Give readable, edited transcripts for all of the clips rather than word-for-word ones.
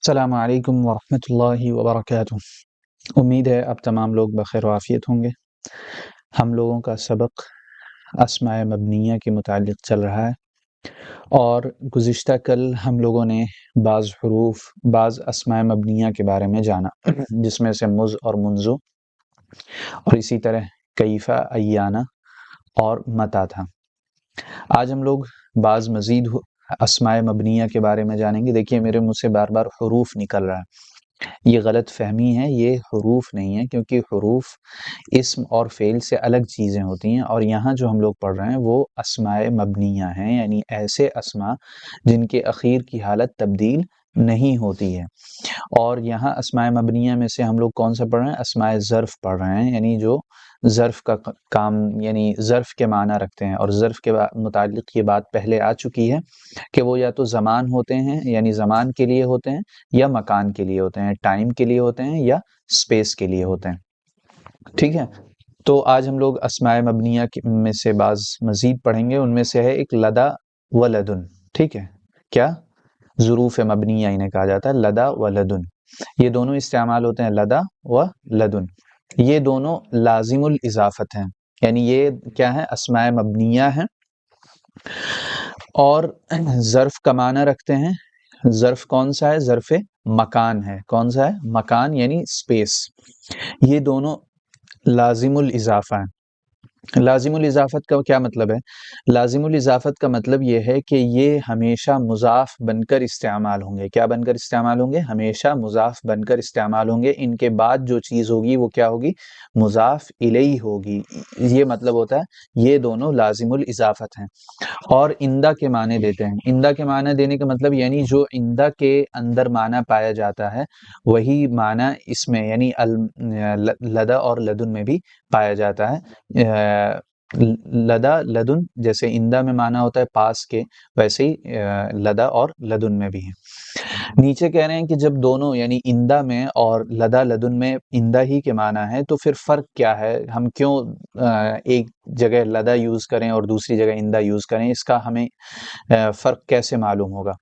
السلام علیکم ورحمۃ اللہ وبرکاتہ۔ امید ہے آپ تمام لوگ بخیر و عافیت ہوں گے۔ ہم لوگوں کا سبق اسماء مبنیہ کے متعلق چل رہا ہے، اور گزشتہ کل ہم لوگوں نے بعض اسماء مبنیہ کے بارے میں جانا، جس میں سے مز اور منزو، اور اسی طرح کیفہ، ایانہ اور متا تھا۔ آج ہم لوگ بعض مزید اسماء مبنیہ کے بارے میں جانیں گے۔ دیکھیے میرے منہ سے بار بار حروف نکل رہا ہے، یہ غلط فہمی ہے، یہ حروف نہیں ہے، کیونکہ حروف اسم اور فعل سے الگ چیزیں ہوتی ہیں، اور یہاں جو ہم لوگ پڑھ رہے ہیں وہ اسماء مبنیہ ہیں، یعنی ایسے اسماء جن کے اخیر کی حالت تبدیل نہیں ہوتی ہے۔ اور یہاں اسماء مبنیہ میں سے ہم لوگ کون سا پڑھ رہے ہیں؟ اسماء ظرف پڑھ رہے ہیں، یعنی جو ظرف کا کام، یعنی ظرف کے معنی رکھتے ہیں۔ اور ظرف کے متعلق یہ بات پہلے آ چکی ہے کہ وہ یا تو زمان ہوتے ہیں، یعنی زمان کے لیے ہوتے ہیں، یا مکان کے لیے ہوتے ہیں، ٹائم کے لیے ہوتے ہیں، یا اسپیس کے لیے ہوتے ہیں۔ ٹھیک ہے، تو آج ہم لوگ اسماء مبنیہ میں سے بعض مزید پڑھیں گے۔ ان میں سے ہے ایک لدا و لدن۔ ٹھیک ہے، کیا؟ ظروف مبنیہ انہیں کہا جاتا ہے، لدا و لدن۔ یہ دونوں استعمال ہوتے ہیں، لدا و لدن۔ یہ دونوں لازم الاضافت ہیں، یعنی یہ کیا ہے؟ اسماء مبنیہ ہیں، اور ظرف کا معنی رکھتے ہیں۔ ظرف کون سا ہے؟ ظرف مکان ہے۔ کون سا ہے؟ مکان، یعنی اسپیس۔ یہ دونوں لازم الاضافہ ہیں۔ لازم الاضافت کا کیا مطلب ہے؟ لازم الاضافت کا مطلب یہ ہے کہ یہ ہمیشہ مضاف بن کر استعمال ہوں گے۔ کیا بن کر استعمال ہوں گے؟ ہمیشہ مضاف بن کر استعمال ہوں گے۔ ان کے بعد جو چیز ہوگی وہ کیا ہوگی؟ مضاف الیہ ہوگی۔ یہ مطلب ہوتا ہے یہ دونوں لازم الاضافت ہیں۔ اور عندہ کے معنی دیتے ہیں۔ عندہ کے معنی دینے کا مطلب یعنی جو عندہ کے اندر معنی پایا جاتا ہے وہی معنی اس میں، یعنی لدا اور لدن میں بھی پایا جاتا ہے۔ لدا لدن جیسے عندہ میں معنی ہوتا ہے پاس کے، ویسے ہی لدا اور لدن میں بھی ہے۔ نیچے کہہ رہے ہیں کہ جب دونوں یعنی عندہ میں اور لدا لدن میں عندہ ہی کے معنی ہے تو پھر فرق کیا ہے؟ ہم کیوں ایک جگہ لدا یوز کریں اور دوسری جگہ عندہ یوز کریں؟ اس کا ہمیں فرق کیسے معلوم ہوگا؟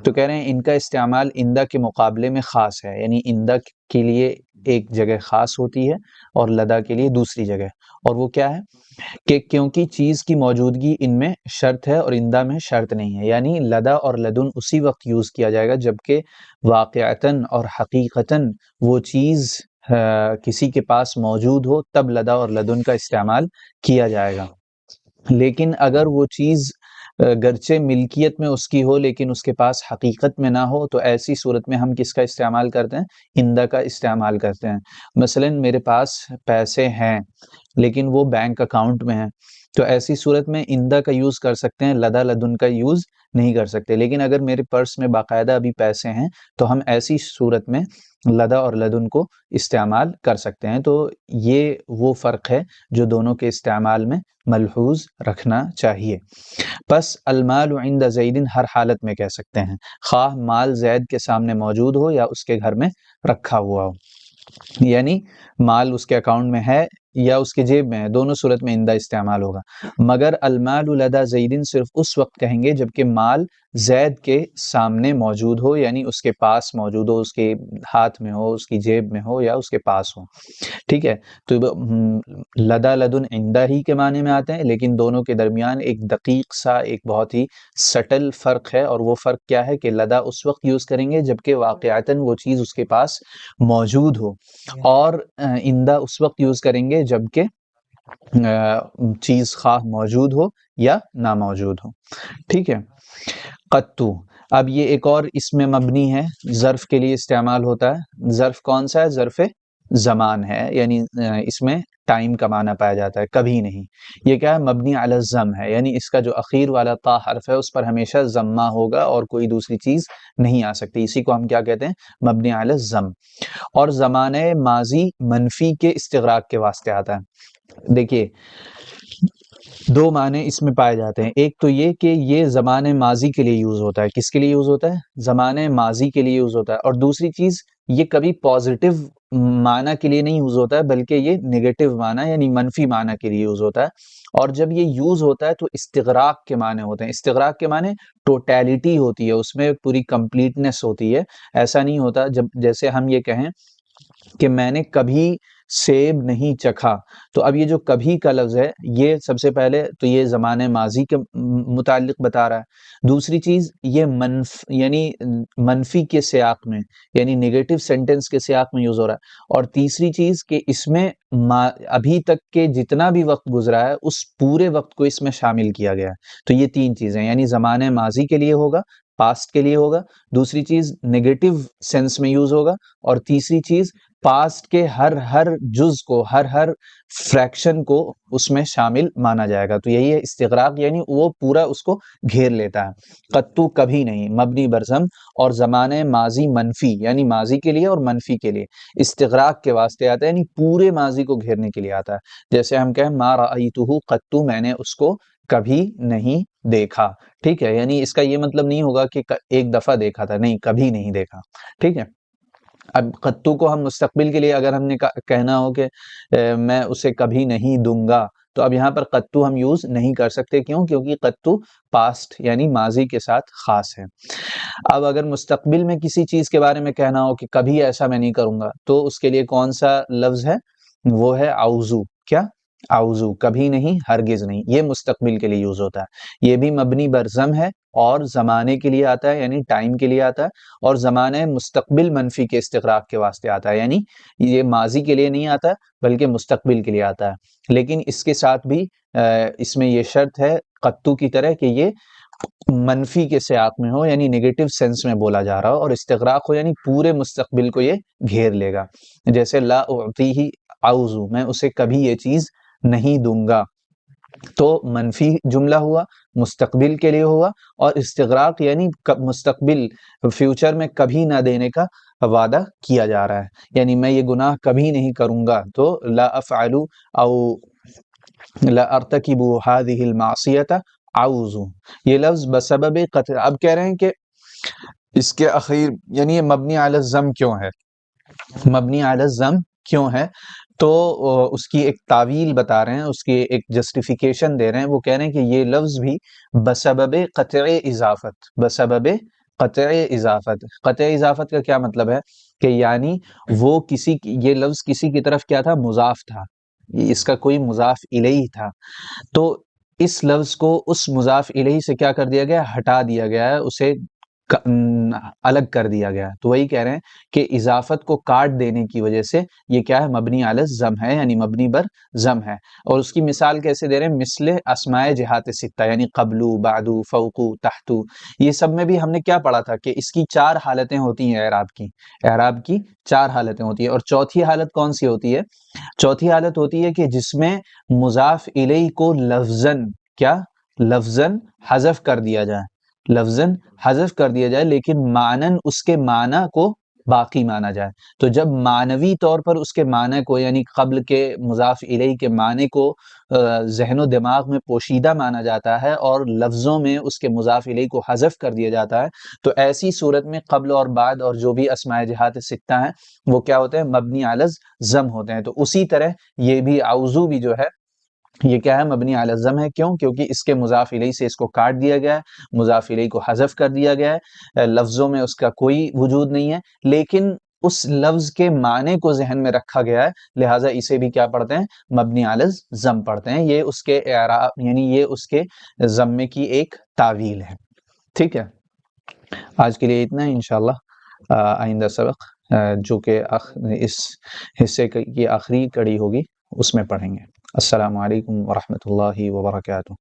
تو کہہ رہے ہیں ان کا استعمال عندہ کے مقابلے میں خاص ہے، یعنی عندہ کے لیے ایک جگہ خاص ہوتی ہے اور لدا کے لیے دوسری جگہ۔ اور وہ کیا ہے کہ کیونکہ چیز کی موجودگی ان میں شرط ہے اور عندہ میں شرط نہیں ہے، یعنی لدا اور لدن اسی وقت یوز کیا جائے گا جبکہ واقعتاً اور حقیقتاً وہ چیز کسی کے پاس موجود ہو، تب لدا اور لدن کا استعمال کیا جائے گا۔ لیکن اگر وہ چیز گرچہ ملکیت میں اس کی ہو لیکن اس کے پاس حقیقت میں نہ ہو، تو ایسی صورت میں ہم کس کا استعمال کرتے ہیں؟ عندہ کا استعمال کرتے ہیں۔ مثلا میرے پاس پیسے ہیں لیکن وہ بینک اکاؤنٹ میں ہیں، تو ایسی صورت میں عندہ کا یوز کر سکتے ہیں، لدا لدن کا یوز نہیں کر سکتے۔ لیکن اگر میرے پرس میں باقاعدہ ابھی پیسے ہیں تو ہم ایسی صورت میں لدا اور لدن کو استعمال کر سکتے ہیں۔ تو یہ وہ فرق ہے جو دونوں کے استعمال میں ملحوظ رکھنا چاہیے۔ پس المال عند زید ہر حالت میں کہہ سکتے ہیں، خواہ مال زید کے سامنے موجود ہو یا اس کے گھر میں رکھا ہوا ہو، یعنی مال اس کے اکاؤنٹ میں ہے یا اس کے جیب میں ہے، دونوں صورت میں عندہ استعمال ہوگا۔ مگر المال لدى زید صرف اس وقت کہیں گے جبکہ مال زید کے سامنے موجود ہو، یعنی اس کے پاس موجود ہو، اس کے ہاتھ میں ہو، اس کی جیب میں ہو یا اس کے پاس ہو۔ ٹھیک ہے، تو لدا لدن عندہ ہی کے معنی میں آتے ہیں، لیکن دونوں کے درمیان ایک دقیق سا، ایک بہت ہی سٹل فرق ہے، اور وہ فرق کیا ہے کہ لدا اس وقت یوز کریں گے جبکہ واقعتاً وہ چیز اس کے پاس موجود ہو، اور عندہ اس وقت یوز کریں گے جبکہ چیز خواہ موجود ہو یا نہ موجود ہو۔ ٹھیک ہے، قطو، اب یہ ایک اور اس میں مبنی ہے، ظرف کے لیے استعمال ہوتا ہے۔ ظرف کون سا ہے؟ ظرف زمان ہے، یعنی اس میں ٹائم کا معنی پایا جاتا ہے، کبھی نہیں۔ یہ کیا ہے؟ مبنی علی الضم ہے، یعنی اس کا جو اخیر والا تا حرف ہے اس پر ہمیشہ ضمہ ہوگا اور کوئی دوسری چیز نہیں آ سکتی، اسی کو ہم کیا کہتے ہیں؟ مبنی علی الضم۔ اور زمانہ ماضی منفی کے استغراق کے واسطے آتا ہے۔ دیکھیے دو معنی اس میں پائے جاتے ہیں، ایک تو یہ کہ یہ زمانے ماضی کے لیے یوز ہوتا ہے۔ کس کے لیے یوز ہوتا ہے؟ زمانے ماضی کے لیے یوز ہوتا ہے۔ اور دوسری چیز، یہ کبھی پازیٹیو معنی کے لیے نہیں یوز ہوتا ہے، بلکہ یہ نیگیٹو معنی یعنی منفی معنی کے لیے یوز ہوتا ہے. اور جب یہ یوز ہوتا ہے تو استغراق کے معنی ہوتے ہیں. استغراق کے معنی ٹوٹیلٹی ہوتی ہے، اس میں پوری کمپلیٹنس ہوتی ہے. ایسا نہیں ہوتا جیسے ہم یہ کہیں کہ میں نے کبھی سیب نہیں چکھا، تو اب یہ جو کبھی کا لفظ ہے یہ سب سے پہلے تو یہ زمانے ماضی کے متعلق بتا رہا ہے. دوسری چیز یہ یعنی منفی کے سیاق میں یعنی نیگیٹو سینٹنس کے سیاق میں یوز ہو رہا ہے. اور تیسری چیز کہ اس میں ابھی تک کے جتنا بھی وقت گزرا ہے اس پورے وقت کو اس میں شامل کیا گیا ہے. تو یہ تین چیزیں یعنی زمانے ماضی کے لیے ہوگا، پاسٹ کے لیے ہوگا، دوسری چیز نیگیٹو سینس میں یوز ہوگا، اور تیسری چیز پاسٹ کے ہر جز کو ہر فریکشن کو اس میں شامل مانا جائے گا. تو یہی ہے استغراق، یعنی وہ پورا اس کو گھیر لیتا ہے. قطو کبھی نہیں مبنی برضم اور زمانے ماضی منفی یعنی ماضی کے لیے اور منفی کے لیے استغراق کے واسطے آتا ہے، یعنی پورے ماضی کو گھیرنے کے لیے آتا ہے. جیسے ہم کہیں ما رأیتہ قطو، میں نے اس کو کبھی نہیں دیکھا. ٹھیک ہے، یعنی اس کا یہ مطلب نہیں ہوگا کہ ایک دفعہ دیکھا تھا، نہیں، کبھی نہیں دیکھا. ٹھیک ہے. اب قطو کو ہم مستقبل کے لیے اگر ہم نے کہنا ہو کہ میں اسے کبھی نہیں دوں گا، تو اب یہاں پر قطو ہم یوز نہیں کر سکتے. کیوں؟ کیونکہ قطو پاسٹ یعنی ماضی کے ساتھ خاص ہے. اب اگر مستقبل میں کسی چیز کے بارے میں کہنا ہو کہ کبھی ایسا میں نہیں کروں گا، تو اس کے لیے کون سا لفظ ہے؟ وہ ہے اعوذ. کیا؟ اعوذ. کبھی نہیں، ہرگز نہیں. یہ مستقبل کے لیے یوز ہوتا ہے. یہ بھی مبنی برضم ہے اور زمانے کے لیے آتا ہے یعنی ٹائم کے لیے آتا ہے، اور زمانے مستقبل منفی کے استغراق کے واسطے آتا ہے، یعنی یہ ماضی کے لیے نہیں آتا بلکہ مستقبل کے لیے آتا ہے. لیکن اس کے ساتھ بھی اس میں یہ شرط ہے قطو کی طرح کہ یہ منفی کے سیاق میں ہو یعنی نیگیٹو سینس میں بولا جا رہا ہو، اور استغراق ہو یعنی پورے مستقبل کو یہ گھیر لے گا. جیسے لا اعطیہ اعوذ، میں اسے کبھی یہ چیز نہیں دوں گا. تو منفی جملہ ہوا، مستقبل کے لیے ہوا، اور استغراق یعنی مستقبل فیوچر میں کبھی نہ دینے کا وعدہ کیا جا رہا ہے، یعنی میں یہ گناہ کبھی نہیں کروں گا. تو لا افعل او لا ارتکب هذه المعصیۃ اعوذ، یہ لفظ بسبب قطع. اب کہہ رہے ہیں کہ اس کے اخیر یعنی یہ مبنی علی الضم کیوں ہے؟ مبنی علی الضم کیوں ہے؟ تو اس کی ایک تعویل بتا رہے ہیں، اس کی ایک جسٹیفیکیشن دے رہے ہیں. وہ کہہ رہے ہیں کہ یہ لفظ بھی بسبب قطع اضافت، بسبب قطع اضافت. قطع اضافت کا کیا مطلب ہے؟ کہ یعنی وہ یہ لفظ کسی کی طرف کیا تھا؟ مضاف تھا، اس کا کوئی مضاف الیہ تھا. تو اس لفظ کو اس مضاف الیہ سے کیا کر دیا گیا؟ ہٹا دیا گیا ہے، اسے الگ کر دیا گیا. تو وہی کہہ رہے ہیں کہ اضافت کو کاٹ دینے کی وجہ سے یہ کیا ہے؟ مبنی علی الضم ہے، یعنی مبنی بر ضم ہے. اور اس کی مثال کیسے دے رہے ہیں؟ مثل اسماء جہات ستہ یعنی قبلو، بعدو، فوقو، تحتو. یہ سب میں بھی ہم نے کیا پڑھا تھا کہ اس کی 4 حالتیں ہوتی ہیں اعراب کی. اعراب کی 4 حالتیں ہوتی ہیں، اور چوتھی حالت کون سی ہوتی ہے؟ چوتھی حالت ہوتی ہے کہ جس میں مضاف الیہ کو لفظاً کیا؟ لفظاً حذف کر دیا جائے، لفظاً حذف کر دیا جائے، لیکن معنن اس کے معنی کو باقی مانا جائے. تو جب معنوی طور پر اس کے معنی کو یعنی قبل کے مضاف الیہ کے معنی کو ذہن و دماغ میں پوشیدہ مانا جاتا ہے اور لفظوں میں اس کے مضاف الیہ کو حذف کر دیا جاتا ہے، تو ایسی صورت میں قبل اور بعد اور جو بھی اسماء جہات ستہ ہیں وہ کیا ہوتے ہیں؟ مبنی علی الضم ہوتے ہیں. تو اسی طرح یہ بھی اعوذ بھی جو ہے یہ کیا ہے؟ مبنی علی الضم ہے. کیوں؟ کیونکہ اس کے مضاف الیہ سے اس کو کاٹ دیا گیا ہے، مضاف الیہ کو حذف کر دیا گیا ہے، لفظوں میں اس کا کوئی وجود نہیں ہے، لیکن اس لفظ کے معنی کو ذہن میں رکھا گیا ہے، لہٰذا اسے بھی کیا پڑھتے ہیں؟ مبنی علی الضم پڑھتے ہیں. یہ اس کے اعراب یعنی یہ اس کے ضمے کی ایک تعویل ہے. ٹھیک ہے، آج کے لیے اتنا ہے. انشاءاللہ آئندہ سبق جو کہ اس حصے کی آخری کڑی ہوگی اس میں پڑھیں گے. السلام علیکم ورحمۃ اللہ وبرکاتہ.